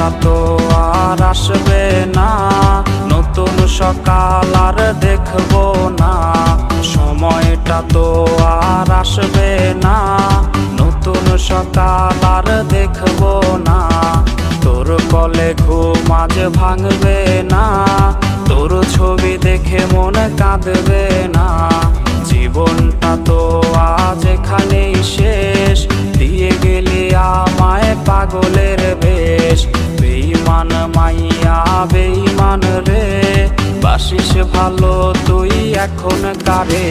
সময়টা তো আর আসবে না, নতুন সকাল আর দেখবো না। সময়টা তো আর আসবে না, নতুন সকাল আর দেখবো না। তোর কলে ঘুম আজ ভাঙবে না, তোর ছবি দেখে মন কাঁদবে না। জীবনটা তো আজ এখানেই শেষ, দিয়ে গেলি আমায় পাগলের বেশ। বেঈমান মাইয়া বেঈমান রে, বাসিস ভালো তুই এখন কারে।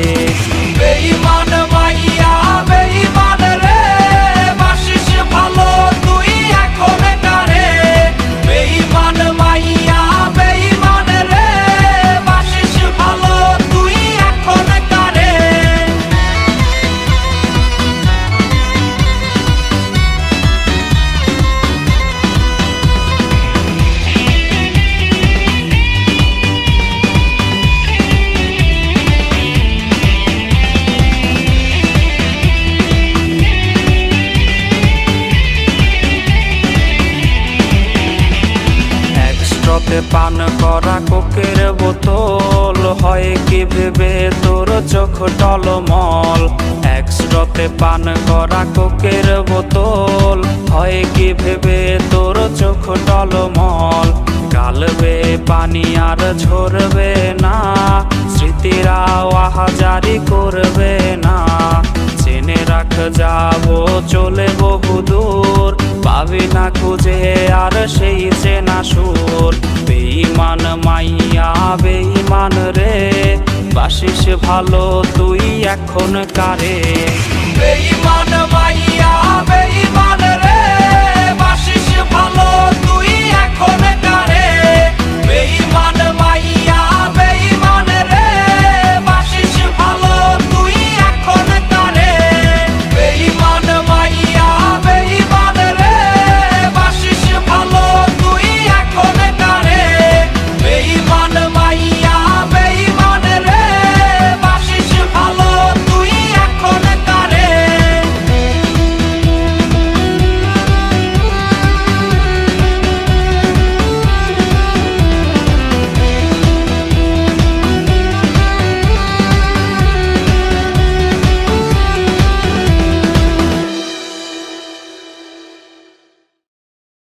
বেঈমান মাইয়া বেঈমান রে, বাসিস ভালো তুই এখন কারে। বেঈমান মাইয়া বেঈমান রে, বাসিস ভালো তুই এখন কারে। একস্ট্রাতে পান করা কোকের বোতল, হয় কি ভেবে তোর চোখ টলমল। একস্ট্রাতে পান করা কোকের বোতল, হয় কি ভেবে তোর চোখ টলমল। গালবে পানি আর ঝরবে না, স্মৃতিরা আহাজারি করবে না। জেনে রাখ যাবো চলে বহুদূর, পাবি না খুঁজে আর সেই চেনা সুর। বেঈমান মাইয়া বেঈমান রে, বাসিস ভালো তুই এখন কারে। বেঈমান